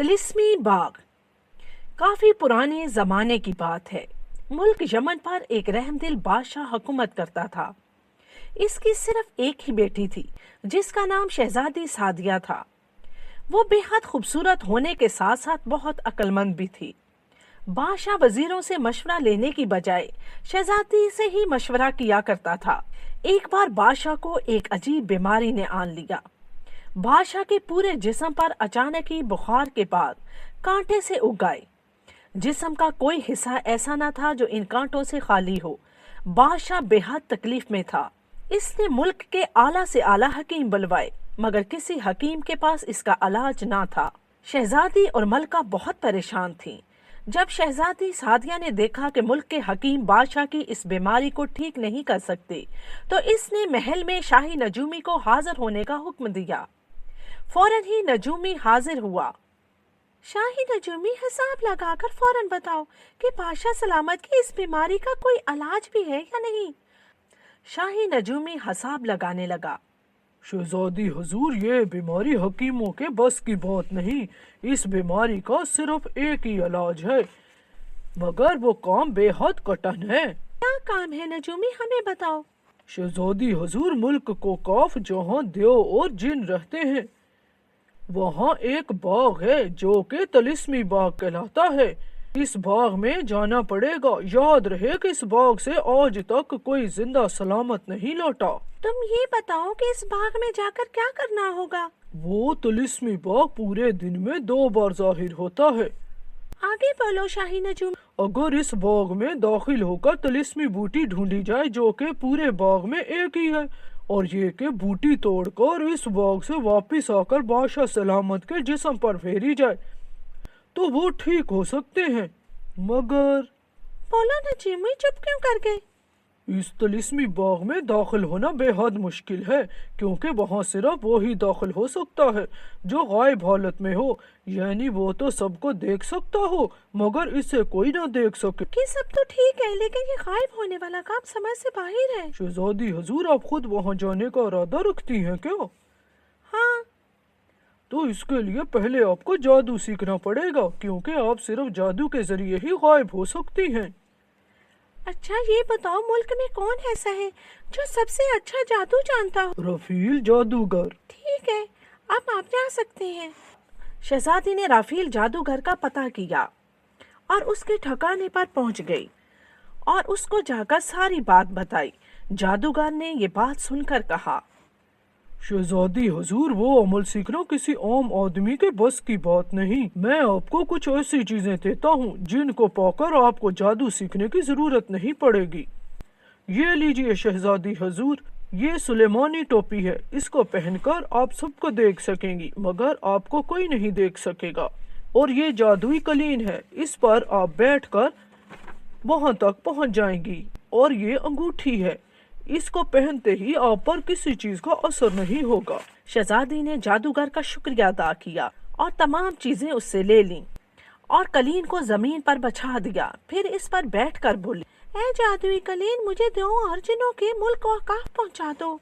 तिलिस्मी बाग काफी पुराने जमाने की बात है। मुल्क यमन पर एक रहमदिल बादशाह हुकूमत करता था। इसकी सिर्फ एक ही बेटी थी जिसका नाम शहजादी सादिया था। वो बेहद खूबसूरत होने के साथ साथ बहुत अक्लमंद भी थी। बादशाह वजीरों से मशवरा लेने की बजाय शहजादी से ही मशवरा किया करता था। एक बार बादशाह को एक अजीब बीमारी ने आन लिया। बादशाह के पूरे जिस्म पर अचानक ही बुखार के बाद कांटे से उग आए। जिस्म का कोई हिस्सा ऐसा न था जो इन कांटों से खाली हो। बादशाह बेहद तकलीफ में था। इसने मुल्क के आला से आला हकीम बुलवाए मगर किसी हकीम के पास इसका इलाज ना था। शहजादी और मलका बहुत परेशान थीं। जब शहजादी सादिया ने देखा कि मुल्क के हकीम बादशाह की इस बीमारी को ठीक नहीं कर सकते तो इसने महल में शाही नजूमी को हाजिर होने का हुक्म दिया। फौरन ही नजूमी हाजिर हुआ। शाही नजूमी, हिसाब लगाकर फौरन बताओ कि बादशाह सलामत की इस बीमारी का कोई इलाज भी है या नहीं। शाही नजूमी हिसाब लगाने लगा। शहजादी हुजूर, ये बीमारी हकीमों के बस की बात नहीं। इस बीमारी का सिर्फ एक ही इलाज है, मगर वो काम बेहद कठिन है। क्या काम है नजूमी, हमें बताओ। शहजादी हुजूर, मुल्क को काफ जहाँ देव और जिन रहते हैं वहाँ एक बाग है जो कि तिलिस्मी बाग कहलाता है। इस बाग में जाना पड़ेगा। याद रहे कि इस बाग से आज तक कोई जिंदा सलामत नहीं लौटा। तुम ये बताओ कि इस बाग में जाकर क्या करना होगा। वो तिलिस्मी बाग पूरे दिन में 2 बार जाहिर होता है। आगे बोलो शाही नजूम। अगर इस बाग में दाखिल होकर तिलिस्मी बूटी ढूंढी जाए जो कि पूरे बाग में एक ही है और ये कि बूटी तोड़कर इस बाग से वापस आकर बादशाह सलामत के जिस्म पर फेरी जाए तो वो ठीक हो सकते हैं। मगर बोलो नजूमी, चुप क्यों कर गए। इस तिलिस्मी बाग में दाखिल होना बेहद मुश्किल है क्योंकि वहाँ सिर्फ वो ही दाखिल हो सकता है जो गायब हालत में हो, यानी वो तो सबको देख सकता हो मगर इसे कोई ना देख सके। कि सब तो ठीक है लेकिन ये गायब होने वाला काम समझ से बाहर है। शहजादी हुजूर, आप खुद वहाँ जाने का इरादा रखती हैं क्या? हाँ। तो इसके लिए पहले आपको जादू सीखना पड़ेगा क्योंकि आप सिर्फ जादू के जरिए ही गायब हो सकती हैं। अच्छा ये बताओ, मुल्क में कौन ऐसा है जो सबसे अच्छा जादू जानता हो। रफील जादूगर। ठीक है, अब आप जा सकते हैं। शहजादी ने रफील जादूगर का पता किया और उसके ठिकाने पर पहुंच गई और उसको जाकर सारी बात बताई। जादूगर ने ये बात सुनकर कहा, शहजादी हुजूर, वो अमल सीखना किसी आम आदमी के बस की बात नहीं। मैं आपको कुछ ऐसी चीजें देता हूँ जिनको पाकर आपको जादू सीखने की जरूरत नहीं पड़ेगी। ये लीजिए शहजादी हुजूर, ये सुलेमानी टोपी है। इसको पहनकर आप सबको देख सकेंगी मगर आपको कोई नहीं देख सकेगा। और ये जादुई कलीन है, इस पर आप बैठकर वहां तक पहुंच जाएंगी। और ये अंगूठी है, इसको पहनते ही आप पर किसी चीज का असर नहीं होगा। शहजादी ने जादूगर का शुक्रिया अदा किया और तमाम चीजें उससे ले लीं और कलीन को जमीन पर बिछा दिया। फिर इस पर बैठकर बोली, ऐ जादुई कलीन, मुझे दो और जिनों के मुल्क कोकाफ पहुंचा दो।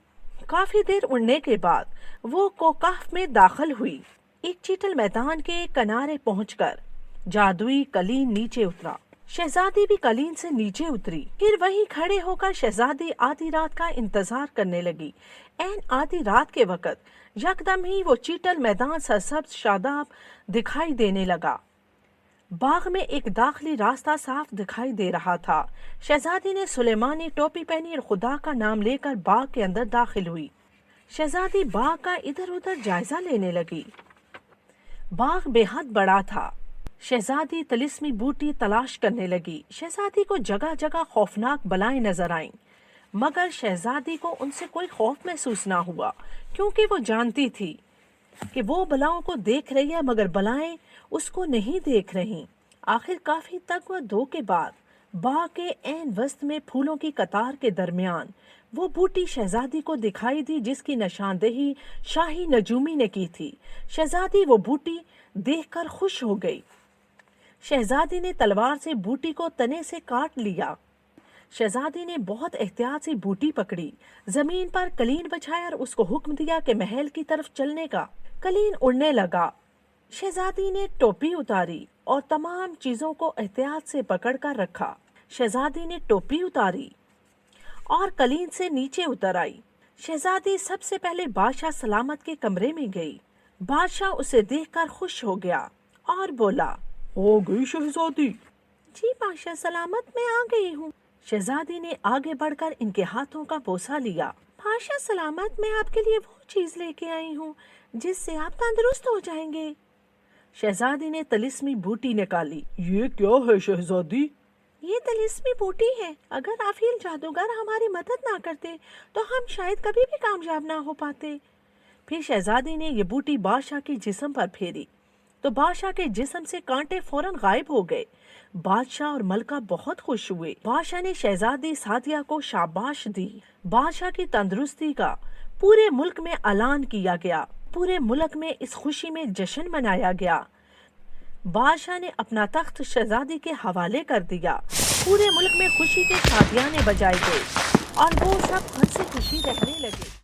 काफी देर उड़ने के बाद वो कोकाफ में दाखिल हुई। एक चीटल मैदान के किनारे पहुंचकर जादुई कलीन नीचे उतरा। शहजादी भी कलीन से नीचे उतरी। फिर वहीं खड़े होकर शहजादी आधी रात का इंतजार करने लगी। ऐन आधी रात के वक्त यकदम ही वो चीटल मैदान सरसब्ज शादाब दिखाई देने लगा। बाग में एक दाखिली रास्ता साफ दिखाई दे रहा था। शहजादी ने सुलेमानी टोपी पहनी और खुदा का नाम लेकर बाग के अंदर दाखिल हुई। शहजादी बाग का इधर उधर जायजा लेने लगी। बाग बेहद बड़ा था। शहजादी तिलिस्मी बूटी तलाश करने लगी। शहजादी को जगह जगह खौफनाक बलाएं नजर आईं मगर शहजादी को उनसे कोई खौफ महसूस ना हुआ क्योंकि वो जानती थी कि वो बलाओं को देख रही है मगर बलाएं उसको नहीं देख रही। आखिर काफी तक व दो के बाद बाग के ऐन वस्त में फूलों की कतार के दरमियान वो बूटी शहजादी को दिखाई दी जिसकी निशानदेही शाही नजूमी ने की थी। शहजादी वो बूटी देखकर खुश हो गई। शहजादी ने तलवार से बूटी को तने से काट लिया। शहजादी ने बहुत एहतियात से बूटी पकड़ी, जमीन पर कलीन बिछाया और उसको हुक्म दिया कि महल की तरफ चलने का। कलीन उड़ने लगा। शहजादी ने टोपी उतारी और तमाम चीजों को एहतियात से पकड़ कर रखा। शहजादी ने टोपी उतारी और कलीन से नीचे उतर आई। शहजादी सबसे पहले बादशाह सलामत के कमरे में गई। बादशाह उसे देखकर खुश हो गया और बोला, आ गई शहजादी। जी बादशाह सलामत, मैं आ गई हूँ। शहजादी ने आगे बढ़कर इनके हाथों का बोसा लिया। बादशाह सलामत, मैं आपके लिए वो चीज लेके आई हूँ जिससे आप तंदुरुस्त हो जाएंगे। शहजादी ने तिलिस्मी बूटी निकाली। ये क्या है शहजादी? ये तिलिस्मी बूटी है। अगर आफिल जादूगर हमारी मदद ना करते तो हम शायद कभी भी कामयाब ना हो पाते। फिर शहजादी ने ये बूटी बादशाह के जिस्म पर फेरी तो बादशाह के जिस्म से कांटे फौरन गायब हो गए। बादशाह और मलका बहुत खुश हुए। बादशाह ने शहजादी सादिया को शाबाश दी। बादशाह की तंदुरुस्ती का पूरे मुल्क में ऐलान किया गया। पूरे मुल्क में इस खुशी में जश्न मनाया गया। बादशाह ने अपना तख्त शहजादी के हवाले कर दिया। पूरे मुल्क में खुशी के शादियाने बजाए गए और वो सब हंसी खुशी रहने लगे।